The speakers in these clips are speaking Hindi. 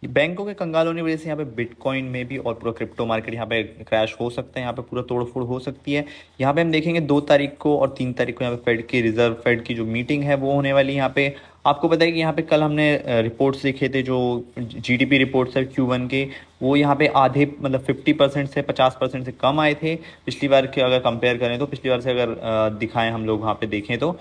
बैंकों के कंगाल होने की वजह से यहाँ पे बिटकॉइन में भी और पूरा क्रिप्टो मार्केट यहाँ पे क्रैश हो सकता है, यहाँ पे पूरा तोड़फोड़ हो सकती है। यहाँ पे हम देखेंगे 2 तारीख को और 3 तारीख को यहाँ पे फेड की जो मीटिंग है वो होने वाली है। यहाँ पे आपको पता है कि यहाँ पे कल हमने रिपोर्ट्स देखे थे, जो जीडीपी रिपोर्ट्स है Q1 के, वो यहाँ पे आधे मतलब 50% से 50% से कम आए थे पिछली बार के। अगर कंपेयर करें तो पिछली बार से अगर दिखाएं हम लोग वहाँ पे देखें तो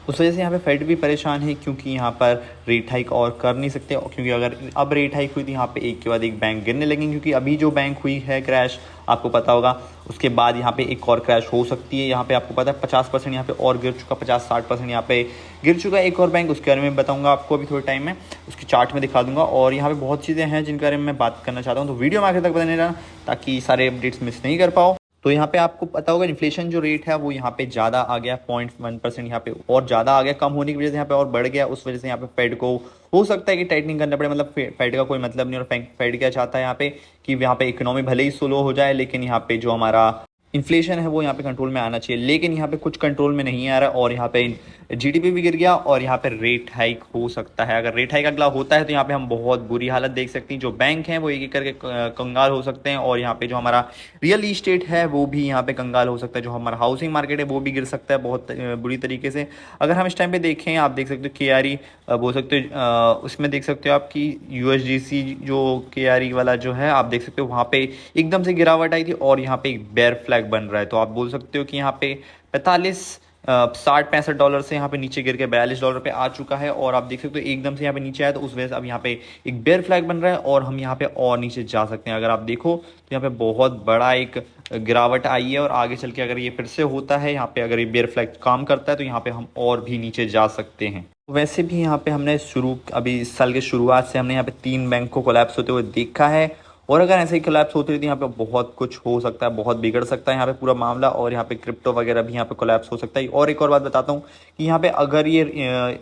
उस वजह से यहाँ पे फेड भी परेशान है, क्योंकि यहाँ पर रेट हाइक और कर नहीं सकते। क्योंकि अगर अब रेट हाइक हुई तो यहाँ पे एक के बाद एक बैंक गिरने लगेंगे, क्योंकि अभी जो बैंक हुई है क्रैश आपको पता होगा, उसके बाद यहाँ पे एक और क्रैश हो सकती है। यहाँ पे आपको पता है 50% यहाँ पे और गिर चुका, 50-60% यहाँ पे गिर चुका है एक और बैंक। उसके बारे में बताऊंगा आपको अभी थोड़े टाइम में, उसकी चार्ट में दिखा दूंगा। और यहाँ पे बहुत चीज़ें हैं जिनके बारे में मैं बात करना चाहता हूँ, तो वीडियो में आखिर तक बने रहना ताकि सारे अपडेट्स मिस नहीं कर पाओ। तो यहाँ पे आपको पता होगा इन्फ्लेशन जो रेट है वो यहाँ पे ज़्यादा आ गया, 0.1% यहाँ पे और ज़्यादा आ गया। कम होने की वजह से यहाँ पे और बढ़ गया, उस वजह से यहाँ पे फेड को हो सकता है कि टाइटनिंग करना पड़े। मतलब फेड का कोई मतलब नहीं। और फेड क्या चाहता है यहाँ पे कि यहाँ पे इकोनॉमी भले ही स्लो हो जाए, लेकिन यहाँ पे जो हमारा इन्फ्लेशन है वो यहाँ पे कंट्रोल में आना चाहिए। लेकिन यहाँ पे कुछ कंट्रोल में नहीं आ रहा है, और यहाँ पे जीडीपी भी गिर गया, और यहाँ पे रेट हाइक हो सकता है। अगर रेट हाइक अगला होता है तो यहाँ पे हम बहुत बुरी हालत देख सकते हैं। जो बैंक हैं वो एक एक करके कंगाल हो सकते हैं, और यहाँ पे जो हमारा रियल इस्टेट है वो भी यहाँ पे कंगाल हो सकता है। जो हमारा हाउसिंग मार्केट है वो भी गिर सकता है बहुत बुरी तरीके से। अगर हम इस टाइम पे देखें, आप देख सकते हो KRE बोल सकते हो, उसमें देख सकते हो आपकी USDC जो KRE वाला जो है, आप देख सकते हो वहाँ पे एकदम से गिरावट आई थी, और यहाँ पे एक बेयर फ्लैग बन रहा है। तो आप बोल सकते हो कि यहाँ पे 60-65 डॉलर से यहाँ पे नीचे गिर के $42 पे आ चुका है। और आप देख सकते हो एकदम से यहाँ पे नीचे आया, तो उस वजह से अब यहाँ पे एक बेयर फ्लैग बन रहा है, और हम यहाँ पे और नीचे जा सकते हैं। अगर आप देखो तो यहाँ पे बहुत बड़ा एक गिरावट आई है, और आगे चल के अगर ये फिर से होता है, यहाँ पे अगर ये बेयर फ्लैग काम करता है, तो यहाँ पे हम और भी नीचे जा सकते हैं। वैसे भी यहाँ पे हमने अभी इस साल के शुरुआत से हमने यहाँ पे 3 बैंक को कोलैप्स होते हुए देखा है, और अगर ऐसे ही कोलैप्स होती रही तो यहाँ पे बहुत कुछ हो सकता है, बहुत बिगड़ सकता है यहाँ पे पूरा मामला। और यहाँ पे क्रिप्टो वगैरह भी यहाँ पे कोलैप्स हो सकता है। और एक और बात बताता हूँ कि यहाँ पे अगर ये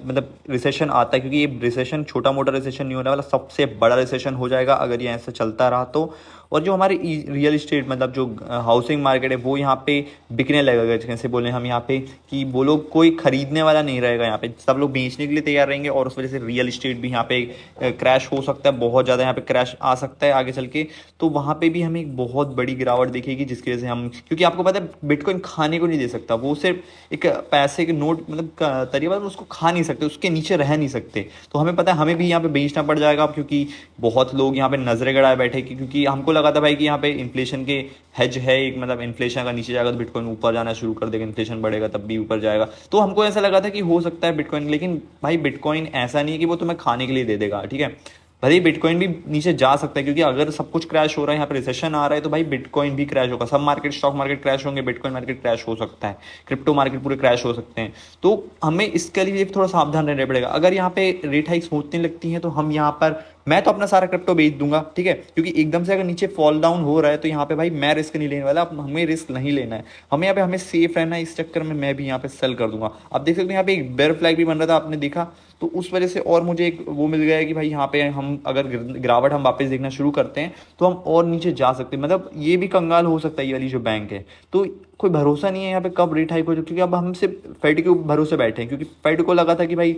मतलब रिसेशन आता है, क्योंकि ये रिसेशन छोटा मोटा रिसेशन नहीं होने वाला, सबसे बड़ा रिसेशन हो जाएगा अगर ये ऐसा चलता रहा तो। और जो हमारे रियल इस्टेट मतलब जो हाउसिंग मार्केट है वो यहाँ पे बिकने लगेगा। जैसे बोले हम यहाँ पे कि वो लोग कोई खरीदने वाला नहीं रहेगा, यहाँ पे सब लोग बेचने के लिए तैयार रहेंगे, और उस वजह से रियल इस्टेट भी यहाँ पे क्रैश हो सकता है, बहुत ज़्यादा यहाँ पे क्रैश आ सकता है आगे चल के। तो वहाँ पे भी हमें एक बहुत बड़ी गिरावट दिखेगी, जिसकी वजह से हम, क्योंकि आपको पता है बिटकॉइन खाने को नहीं दे सकता, वो सिर्फ एक पैसे के नोट मतलब तरीका, उसको खा नहीं सकते, उसके नीचे रह नहीं सकते। तो हमें पता है हमें भी यहाँ पे बेचना पड़ जाएगा, क्योंकि बहुत लोग यहाँ पे नजरें गड़ाए बैठे, क्योंकि हमको लगा था भाई कि यहाँ पे इन्फ्लेशन के हेज है एक, मतलब इन्फ्लेशन अगर नीचे जाएगा तो बिटकॉइन ऊपर जाना शुरू कर देगा, इन्फ्लेशन बढ़ेगा तब भी ऊपर जाएगा। तो हमको ऐसा लगा था कि हो सकता है बिटकॉइन, लेकिन भाई बिटकॉइन ऐसा नहीं है कि वो तुम्हें खाने के लिए दे देगा, ठीक है। भले ही बिटकॉइन भी नीचे जा सकता है, क्योंकि अगर सब कुछ क्रैश हो रहा है, यहाँ पे रिसेशन आ रहा है, तो भाई बिटकॉइन भी क्रैश होगा। सब मार्केट, स्टॉक मार्केट क्रैश होंगे, बिटकॉइन मार्केट क्रैश हो सकता है, क्रिप्टो मार्केट पूरे क्रैश हो सकते हैं। तो हमें इसके लिए थोड़ा सावधान रहना पड़ेगा। अगर यहाँ पे रेट हाइक्स होने लगती हैं तो हम यहाँ पर, मैं तो अपना सारा क्रिप्टो बेच दूंगा, ठीक है, क्योंकि एकदम से अगर नीचे फॉल डाउन हो रहा है तो यहाँ पे भाई मैं रिस्क नहीं लेने वाला, हमें रिस्क नहीं लेना है, हमें यहाँ पे हमें सेफ रहना है। इस चक्कर में मैं भी यहाँ पे सेल कर दूंगा। आप देख सकते हैं यहाँ पे एक बेयर फ्लैग भी बन रहा था, आपने देखा, तो उस वजह से और मुझे एक वो मिल गया है कि भाई यहाँ पे हम अगर गिरावट हम वापस देखना शुरू करते हैं तो हम और नीचे जा सकते हैं। मतलब ये भी कंगाल हो सकता है ये वाली जो बैंक है। तो कोई भरोसा नहीं है यहाँ पे कब रेट हाइक हो जाए, क्योंकि अब हम सिर्फ फेड के भरोसे बैठे हैं, क्योंकि फेड को लगा था कि भाई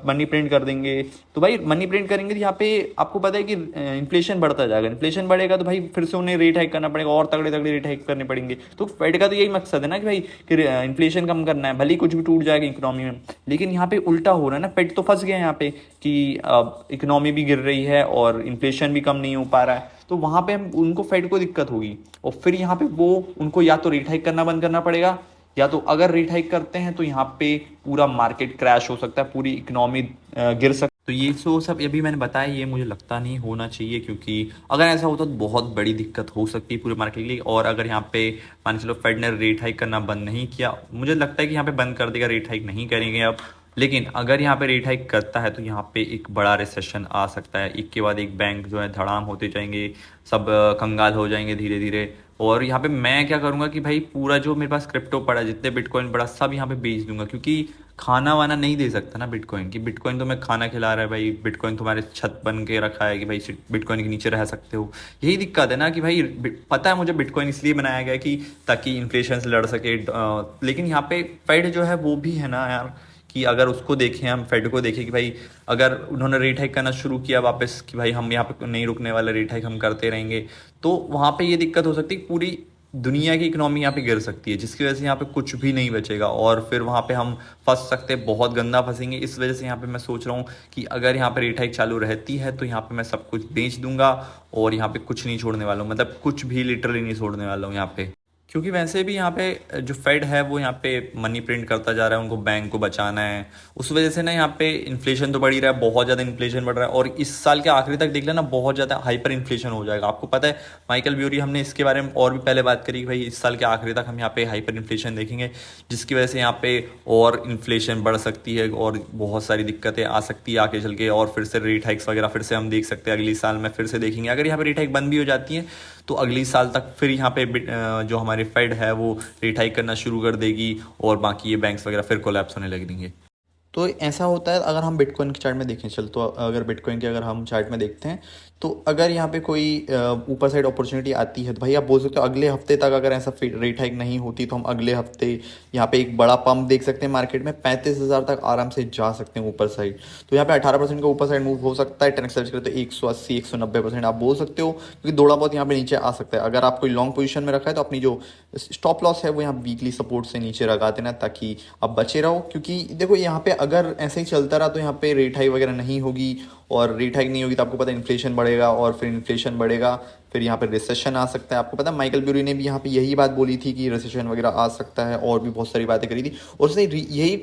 मनी प्रिंट कर देंगे, तो भाई मनी प्रिंट करेंगे तो यहाँ पे आपको पता है कि इन्फ्लेशन बढ़ता जाएगा, इन्फ्लेशन बढ़ेगा तो भाई फिर से उन्हें रेट हाइक करना पड़ेगा, और तगड़े तगड़े रेट हाइक करने पड़ेंगे। तो फेड का तो यही मकसद है ना कि भाई कि इन्फ्लेशन कम करना है, भले ही कुछ भी टूट जाएगा इकोनॉमी में। लेकिन यहाँ पे उल्टा हो रहा है ना, फेड तो फंस गया है यहाँ पे कि इकोनॉमी भी गिर रही है और इन्फ्लेशन भी कम नहीं हो पा रहा है। तो वहाँ पे हम उनको, फेड को दिक्कत होगी, और फिर यहाँ पे वो उनको या तो रेट हाइक करना बंद करना पड़ेगा, या तो अगर रेट हाइक करते हैं तो यहाँ पे पूरा मार्केट क्रैश हो सकता है, पूरी इकोनॉमी गिर सकती है। तो ये सब अभी मैंने बताया, ये मुझे लगता नहीं होना चाहिए, क्योंकि अगर ऐसा होता तो बहुत बड़ी दिक्कत हो सकती है पूरे मार्केट के लिए। और अगर यहाँ पे मान चलो फेड ने रेट हाइक करना बंद नहीं किया, मुझे लगता है कि यहाँ पे बंद कर देगा, रेट हाइक नहीं करेंगे अब। लेकिन अगर यहाँ पे रेट हाइक करता है तो यहाँ पे एक बड़ा रिसेशन आ सकता है, एक के बाद एक बैंक जो है धड़ाम होते जाएंगे, सब कंगाल हो जाएंगे धीरे धीरे। और यहाँ पे मैं क्या करूँगा कि भाई पूरा जो मेरे पास क्रिप्टो पड़ा, जितने बिटकॉइन पड़ा, सब यहाँ पे बेच दूंगा, क्योंकि खाना वाना नहीं दे सकता ना बिटकॉइन की। बिटकॉइन तो मैं खाना खिला रहा है भाई, बिटकॉइन तुम्हारे छत बन के रखा है कि भाई बिटकॉइन के नीचे रह सकते हो। यही दिक्कत है ना कि भाई पता है मुझे बिटकॉइन इसलिए बनाया गया कि ताकि इन्फ्लेशन से लड़ सके, लेकिन यहाँ पे फेड जो है वो भी है ना यार, कि अगर उसको देखें, हम फेड को देखें कि भाई अगर उन्होंने रेट हाइक करना शुरू किया वापस कि भाई हम यहाँ पे नहीं रुकने वाले, रेट हाइक हम करते रहेंगे, तो वहाँ पे ये दिक्कत हो सकती है, पूरी दुनिया की इकोनॉमी यहाँ पे गिर सकती है, जिसकी वजह से यहाँ पे कुछ भी नहीं बचेगा और फिर वहाँ पे हम फंस सकते हैं, बहुत गंदा फंसेंगे। इस वजह से यहाँ पे मैं सोच रहा हूँ कि अगर यहाँ पे रेट हाइक चालू रहती है तो यहाँ पे मैं सब कुछ बेच दूंगा और यहाँ पे कुछ नहीं छोड़ने वाला हूँ, मतलब कुछ भी लिटरली नहीं छोड़ने वाला हूँ यहाँ पे। क्योंकि वैसे भी यहाँ पे जो फेड है वो यहाँ पे मनी प्रिंट करता जा रहा है, उनको बैंक को बचाना है, उस वजह से ना यहाँ पे इन्फ्लेशन तो बढ़ ही रहा है, बहुत ज़्यादा इन्फ्लेशन बढ़ रहा है और इस साल के आखिरी तक देख लेना बहुत ज़्यादा हाइपर इन्फ्लेशन हो जाएगा। आपको पता है माइकल ब्यूरी, हमने इसके बारे में और भी पहले बात करी कि भाई इस साल के आखिरी तक हम यहाँ पे हाइपर इन्फ्लेशन देखेंगे, जिसकी वजह से यहाँ पे और इन्फ्लेशन बढ़ सकती है और बहुत सारी दिक्कतें आ सकती है आगे चल के, और फिर से रेट हाइक्स वगैरह फिर से हम देख सकते हैं अगली साल में फिर से देखेंगे। अगर यहाँ पे रेट हाइक बंद भी हो जाती है तो अगली साल तक फिर यहाँ पे जो हमारे फेड है वो रेट हाइक करना शुरू कर देगी और बाकी ये बैंक्स वगैरह फिर कोलैप्स होने लगेंगे। तो ऐसा होता है अगर हम बिटकॉइन के चार्ट में देखें, चल तो अगर बिटकॉइन के अगर हम चार्ट में देखते हैं तो अगर यहाँ पे कोई ऊपर साइड अपॉर्चुनिटी आती है तो भाई आप बोल सकते हो अगले हफ्ते तक अगर ऐसा रेट हाइक नहीं होती तो हम अगले हफ्ते यहाँ पे एक बड़ा पंप देख सकते हैं मार्केट में, 35,000 तक आराम से जा सकते हैं ऊपर साइड। तो यहाँ पे 18% का ऊपर साइड मूव हो सकता है, 10x सर्च करें तो 180-190% आप बोल सकते हो, क्योंकि थोड़ा बहुत यहाँ पे नीचे आ सकता है। अगर आप कोई लॉन्ग पोजीशन में रखा है तो अपनी जो स्टॉप लॉस है वो यहाँ वीकली सपोर्ट से नीचे लगा देना ताकि आप बचे रहो। क्योंकि देखो यहाँ पे अगर ऐसे ही चलता रहा तो यहाँ पे रेट हाइक वगैरह नहीं होगी, और रेट हाइक नहीं होगी तो आपको पता है इन्फ्लेशन बढ़ेगा, और फिर इन्फ्लेशन बढ़ेगा फिर यहाँ पे रिसेशन आ सकता है। आपको पता है माइकल ब्यूरी ने भी यहाँ पे यही बात बोली थी कि रिसेशन वगैरह आ सकता है, और भी बहुत सारी बातें करी थी, और उसने यही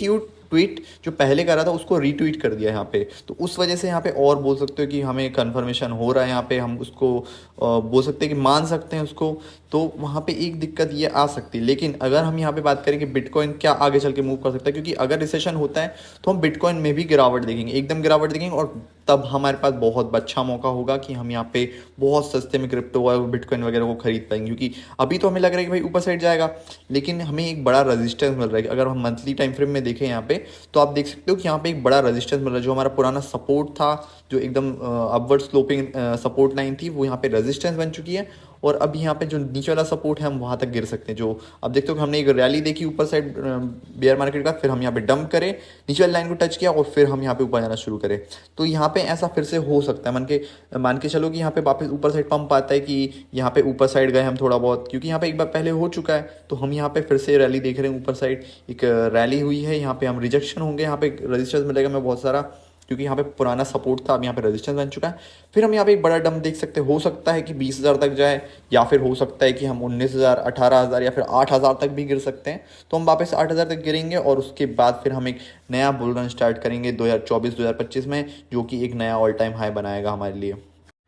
ट्वीट जो पहले करा था उसको रीट्वीट कर दिया यहाँ पे। तो उस वजह से यहाँ पे और बोल सकते हो कि हमें कन्फर्मेशन हो रहा है, यहाँ पे हम उसको बोल सकते हैं कि मान सकते हैं उसको। तो वहाँ पे एक दिक्कत ये आ सकती है, लेकिन अगर हम यहाँ पे बात करें कि बिटकॉइन क्या आगे चल के मूव कर सकता है, क्योंकि अगर रिसेशन होता है तो हम बिटकॉइन में भी गिरावट देखेंगे, एकदम गिरावट देखेंगे, और तब हमारे पास बहुत अच्छा मौका होगा कि हम यहाँ पे बहुत सस्ते में क्रिप्टो और बिटकॉइन वगैरह को खरीद पाएंगे। क्योंकि अभी तो हमें लग रहा है कि भाई ऊपर साइड जाएगा, लेकिन हमें एक बड़ा रेजिस्टेंस मिल रहा है। अगर हम मंथली टाइम फ्रेम में देखें यहाँ पे तो आप देख सकते हो कि यहाँ पे एक बड़ा रेजिस्टेंस मिल रहा है। जो हमारा पुराना सपोर्ट था, जो एकदम अपवर्ड स्लोपिंग सपोर्ट लाइन थी, वो यहाँ पे रेजिस्टेंस बन चुकी है, और अब यहाँ पे जो नीचे वाला सपोर्ट है हम वहाँ तक गिर सकते हैं। जो अब देखते हो कि हमने एक रैली देखी ऊपर साइड बेयर मार्केट का, फिर हम यहाँ पे डंप करें, नीचे वाली लाइन को टच किया और फिर हम यहाँ पे ऊपर जाना शुरू करें। तो यहाँ पे ऐसा फिर से हो सकता है, मान के चलो कि यहाँ पे वापस ऊपर साइड पंप आता है कि यहाँ पे ऊपर साइड गए हम थोड़ा बहुत, क्योंकि यहाँ पे एक बार पहले हो चुका है। तो हम यहाँ पे फिर से रैली देख रहे हैं, ऊपर साइड एक रैली हुई है, यहाँ पे हम रिजेक्शन होंगे, यहाँ पे रजिस्टेंस मिलेगा हमें बहुत सारा, क्योंकि यहाँ पे पुराना सपोर्ट था, अब यहाँ पे रेजिस्टेंस बन चुका है। फिर हम यहाँ पे एक बड़ा डंप देख सकते हैं, हो सकता है कि 20,000 तक जाए, या फिर हो सकता है कि हम 19,000, 18,000 या फिर 8,000 तक भी गिर सकते हैं। तो हम वापस 8,000 तक गिरेंगे और उसके बाद फिर हम एक नया बुल रन स्टार्ट करेंगे 2024-2025 में, जो कि एक नया ऑल टाइम हाई बनाएगा हमारे लिए।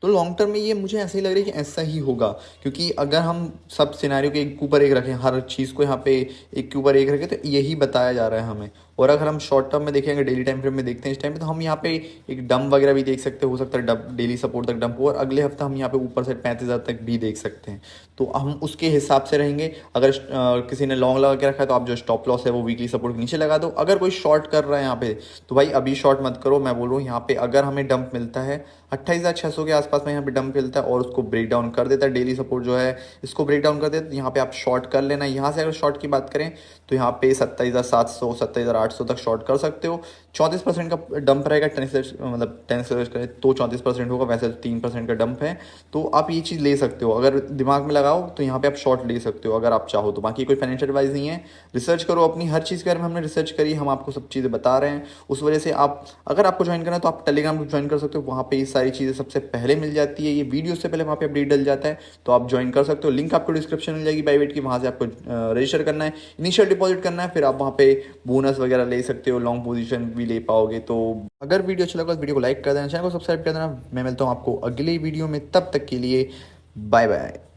तो लॉन्ग टर्म में ये मुझे ऐसा ही लग रहा है कि ऐसा ही होगा, क्योंकि अगर हम सब सिनेरियो के एक के ऊपर एक रखें, हर चीज़ को यहाँ पे एक के ऊपर एक रखें, तो यही बताया जा रहा है हमें। और अगर हम शॉर्ट टर्म में देखेंगे, डेली टाइम फ्रेम में देखते हैं इस टाइम पे, तो हम यहाँ पे एक डंप वगैरह भी देख सकते हैं, हो सकता है डेली सपोर्ट तक डंप हो, और अगले हफ्ते हम यहाँ पे ऊपर से 35,000 तक भी देख सकते हैं। तो हम उसके हिसाब से रहेंगे। अगर किसी ने लॉन्ग लगा के रखा है तो आप जो स्टॉप लॉस है वो वीकली सपोर्ट के नीचे लगा दो। अगर कोई शॉर्ट कर रहा है यहाँ पे तो भाई अभी शॉर्ट मत करो। मैं बोल रहा हूँ यहाँ पे अगर हमें डंप मिलता है 28,600 के आसपास में, यहाँ पे डंप मिलता है और उसको ब्रेक डाउन कर देता है, डेली सपोर्ट जो है इसको ब्रेक डाउन कर देता है, तो यहाँ पे आप शॉर्ट कर लेना। यहाँ से अगर शॉर्ट की बात करें तो यहाँ पे 27,700, 27,800 तक शॉर्ट कर सकते हो। 34% का डंप रहेगा, 10 करें तो 34% होगा, वैसे 3% का डंप है। तो आप ये चीज़ ले सकते हो, अगर दिमाग में लगाओ तो यहाँ पे आप शॉर्ट ले सकते हो अगर आप चाहो तो। बाकी कोई फाइनेंशियल एडवाइस नहीं है, रिसर्च करो अपनी, हर चीज़ के बारे में हमने रिसर्च करी, हम आपको सब चीज़ें बता रहे हैं। उस वजह से आप अगर आपको ज्वाइन करना है तो आप टेलीग्राम को ज्वाइन कर सकते हो, वहाँ पे ये सारी चीज़ें सबसे पहले मिल जाती है, ये वीडियो से पहले वहाँ पे अपडेट डल जाता है, तो आप ज्वाइन कर सकते हो। लिंक आपको डिस्क्रिप्शन मिल जाएगी बाईवेट की, वहाँ से आपको रजिस्टर करना है, इनिशियल डिपॉजिट करना है, फिर आप वहाँ पे बोनस वगैरह ले सकते हो, लॉन्ग पोजीशन भी ले पाओगे। तो अगर वीडियो अच्छा लगा तो वीडियो को लाइक कर देना, चैनल को सब्सक्राइब कर देना। मैं मिलता हूँ आपको अगली वीडियो में, तब तक के लिए बाय बाय।